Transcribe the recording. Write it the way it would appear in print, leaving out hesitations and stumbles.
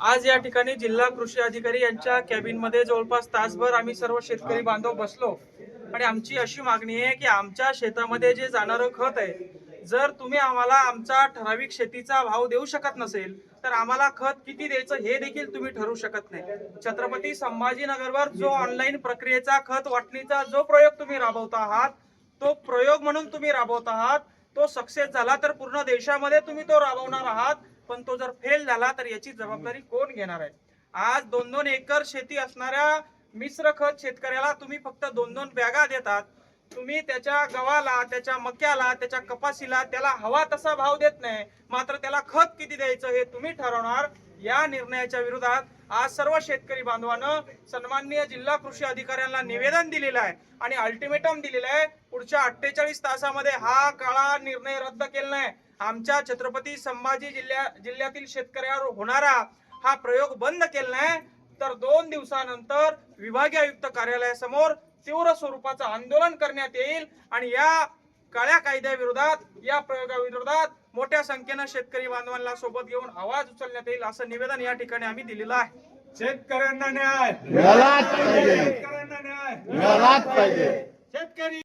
आज या ठिकाणी जिल्हा कृषी अधिकारी यांच्या कॅबिन मध्ये जवळपास तासभर आम्ही सर्व शेतकरी बांधव बसलो आणि आमची अशी मागणी आहे की आमच्या शेतामध्ये जे जाणारं खत आहे, जर तुम्ही आम्हाला आमचा ठराविक शेतीचा भाव देऊ शकत नसेल तर आम्हाला खत किती द्यायचं हे देखील तुम्ही ठरवू शकत नाही। छत्रपती संभाजीनगरवर जो ऑनलाईन प्रक्रियेचा खत वाटणीचा जो प्रयोग तुम्ही राबवत आहात, तो प्रयोग म्हणून तुम्ही राबवत आहात, तो सक्सेस झाला तर पूर्ण देशामध्ये तुम्ही तो राबवणार आहात, पण तो जर फेल झाला तर याची जबाबदारी कोण घेणार आहे? आज 2-2 एकर शेती असणाऱ्या मिश्र खत शेतकऱ्याला तुम्ही फक्त 2-2 बॅगा देतात। तुम्ही त्याच्या गव्हाला, त्याच्या मक्याला, त्याच्या कपाशीला त्याला हवा तसा भाव देत नाही, मात्र त्याला खत किती द्यायचं हे तुम्ही ठरवणार। या निर्णयाच्या विरोधात आज सर्व शेतकरी बांधवांना सन्माननीय जिल्हा कृषी अधिकाऱ्यांना निवेदन दिलेलं आहे आणि अल्टिमेटम दिलेलं आहे। पुढच्या 48 तासामध्ये हा काळा निर्णय रद्द केला नाही, आमच्या छत्रपती संभाजी जिल्ह्यातील शेतकऱ्यावर होणारा हा प्रयोग बंद केला नाही तर 2 दिवसानंतर विभागीय आयुक्त कार्यालयासमोर तीव्र स्वरूपाचं आंदोलन करण्यात येईल आणि या काळ्या कायद्याविरोधात, या प्रयोगाविरोधात मोठ्या संख्येनं शेतकरी बांधवांना सोबत घेऊन आवाज उचलण्यात येईल असं निवेदन या ठिकाणी आम्ही दिलेलं आहे। शेतकऱ्यांना न्याय मिळालाच पाहिजे, शेतकऱ्यांना न्याय मिळालाच पाहिजे। शेतकरी